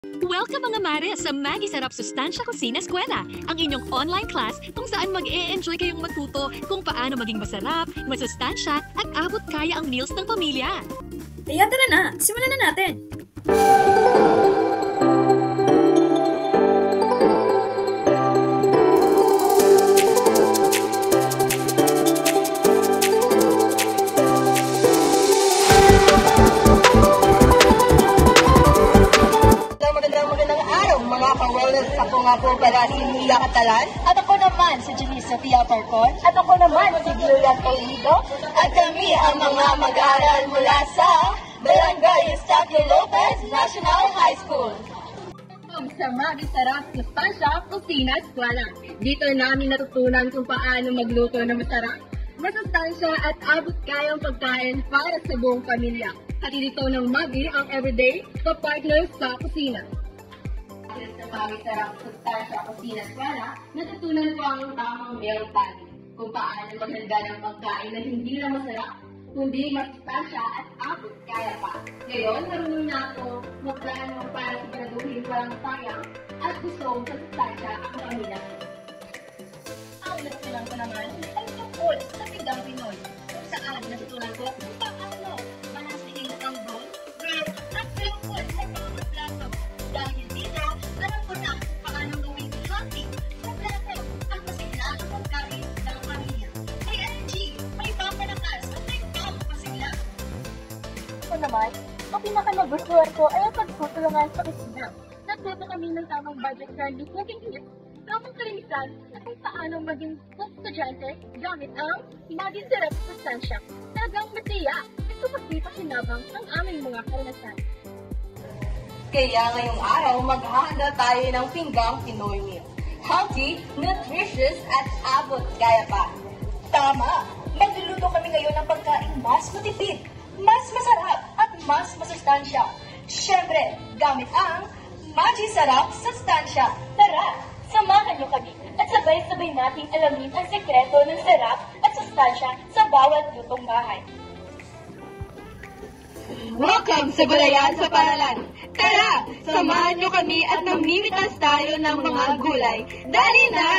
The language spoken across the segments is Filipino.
Welcome mga mare sa Maggie Sarap Sustansya Kusina Eskwela, ang inyong online class kung saan mag-e-enjoy kayong matuto kung paano maging masarap, masustansya at abot kaya ang meals ng pamilya. Kaya tara na, simulan na natin! Magandang araw mga ka-wellness. Ako nga po pala si Mia Catalan. At ako naman si Janice Sofia Parcon. At ako naman si Gloria Toledo. At kami ang mga mag-aaral mula sa Barangay Estacio Lopez National High School. Sa Maggie Sarap Sustansya Kusina Eskwela. Dito namin natutunan kung paano magluto ng masarap, masustansya at abot kayang pagkain para sa buong pamilya. At dito ng Maggie ang everyday ka-partner sa kusina. Sa Maggie Sarap Sustansya Kusina Eskwela, natutunan ko ang tamang meal planning. Kung paano maghanda ng pagkain na hindi lang masarap, kundi masustansya at abot kaya pa. Ngayon, marunong na ako magplano para siguraduhin walang sayang at gustong masustansya ang pamilya. Ang natutunan ko naman ay tungkol sa pinggang Pinoy, kung saan natutunan ko kung paano manasihin ang bone, bread, at flavor sa bawat plato. Dahil dito, alam ko na kung paano gawing healthy sa plato ang masigla ang pagkain ng pamilya. May energy, may pampalakas, at may pampasigla. Ako naman, ang pinaka-nagustuhan ko ay ang pagtutulungan sa kusina. Nagluto kami ng tamang budget-friendly cooking tips, tamang kalimitan, at kung paano maging estudyante gamit ang Maggie Sarap Sustansya. Talagang matiya, ito magpita-sinabang ang aming mga karanasan. Kaya ngayong araw, maghahanda tayo ng pinggang Pinoy meal. Healthy, nutritious, at abot kaya pa. Tama! Magluluto kami ngayon ng pagkain mas matipid, mas masarap, at mas masustansya. Siyempre, gamit ang Maggie Sarap Sustansya. Tara, samahan niyo kami at sabay-sabay nating alamin ang sekreto ng sarap at sustansya sa bawat lutong bahay. Welcome sa Gulayan sa Paralan! Tara, samahan nyo kami at mamimitas tayo ng mga gulay. Dali na!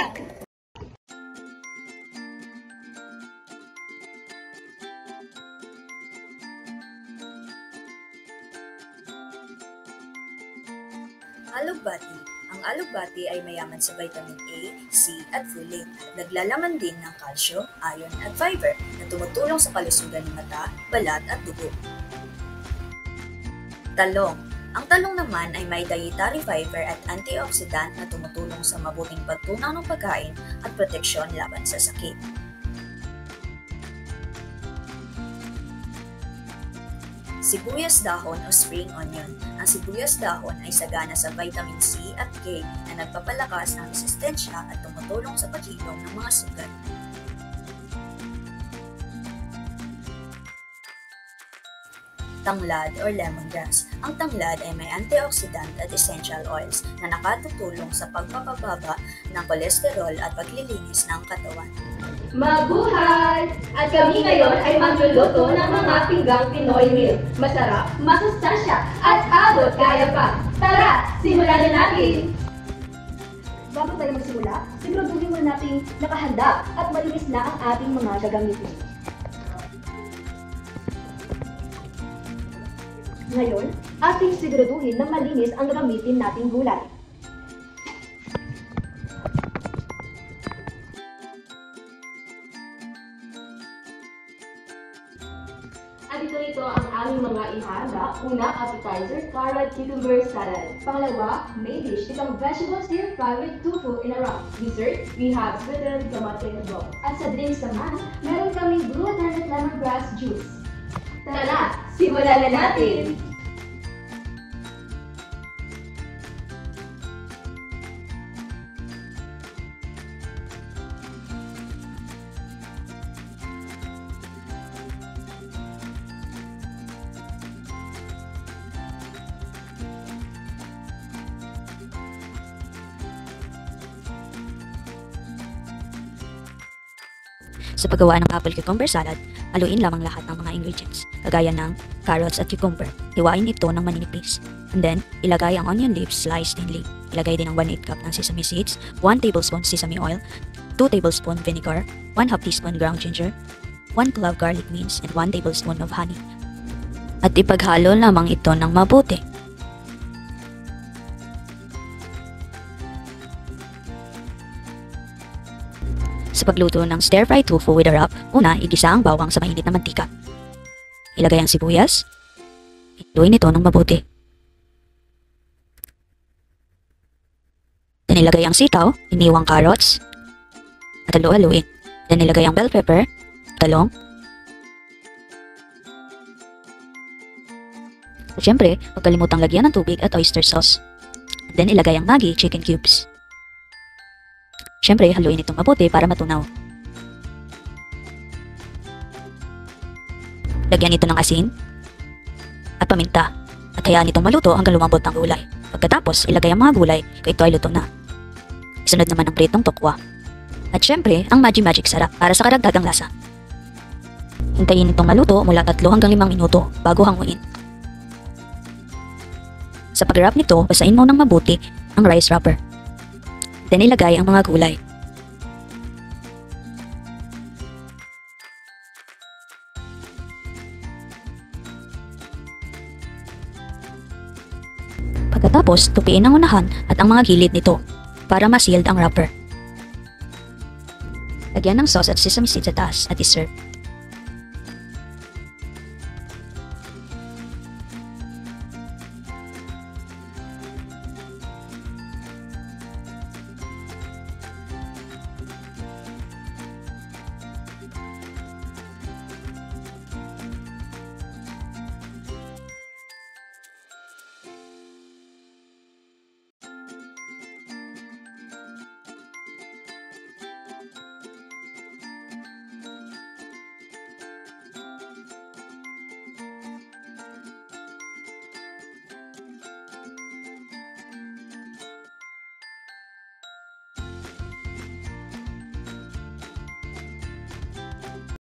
Alugbati. Ang alugbati ay mayaman sa vitamin A, C at folate. Naglalaman din ng calcium, iron at fiber na tumutulong sa kalusugan ng mata, balat at dugo. Talong. Ang talong naman ay may dietary fiber at antioxidant na tumutulong sa mabuting pagtunaw ng pagkain at proteksyon laban sa sakit. Sibuyas dahon o spring onion. Ang sibuyas dahon ay sagana sa vitamin C at K na nagpapalakas ng resistensya at tumutulong sa paghilom ng mga sugat. Tanglad or lemongrass. Ang tanglad ay may antioxidant at essential oils na nakatutulong sa pagpapababa ng kolesterol at paglilinis ng katawan. Mabuhay! At kami ngayon ay magluluto ng mga pinggang Pinoy meal. Masarap, masustansya, at abot kaya pa. Tara, simulan na natin! Bago tayo magsimula, siguraduhin muna natin nakahanda at malinis na ang ating mga gagamitin. Ngayon, ating siguraduhin na malinis ang gagamitin nating gulay. At ito ang aming mga ihanda. Una, appetizer, carrot cucumber salad. Pangalawa, main dish, itong vegetable stir fry with tofu in a wrap. Dessert, we have sweetened tomato balls. At sa drinks naman, meron kaming blue turnip lemongrass juice. Tara, simulan na natin! Sa paggawa ng apple cucumber salad, haluin lamang lahat ng mga ingredients, kagaya ng carrots at cucumber. Hiwain ito ng maninipis. And then, ilagay ang onion leaves sliced thinly. Ilagay din ang 1/8 cup ng sesame seeds, 1 tablespoon sesame oil, 2 tablespoon vinegar, 1/2 teaspoon ground ginger, 1 clove garlic minced, and 1 tablespoon of honey. At ipaghalo lamang ito ng mabuti. Sa pagluto ng stir-fry tofu with a wrap, una, igisa ang bawang sa mainit na mantika. Ilagay ang sibuyas. Haluin ito ng mabuti. Then ilagay ang sitaw, iniwang carrots, at halu-haluin. Then ilagay ang bell pepper, talong. At syempre, huwag kalimutang lagyan ng tubig at oyster sauce. Then ilagay ang Maggi chicken cubes. Syempre, haluin itong mabuti para matunaw. Lagyan ito ng asin at paminta at hayaan itong maluto hanggang lumambot ang gulay. Pagkatapos, ilagay ang mga gulay kung ito ay luto na. Isunod naman ang pritong tokwa. At syempre, ang Magic Sarap para sa karagdagang lasa. Hintayin itong maluto mula 3 hanggang 5 minuto bago hanguin. Sa pag-wrap nito, basain mo ng mabuti ang rice wrapper. Then ilagay ang mga gulay. Pagkatapos, tupiin ang unahan at ang mga gilid nito para ma-sealed ang wrapper. Lagyan ng sauce at sesame seeds sa taas at iserve.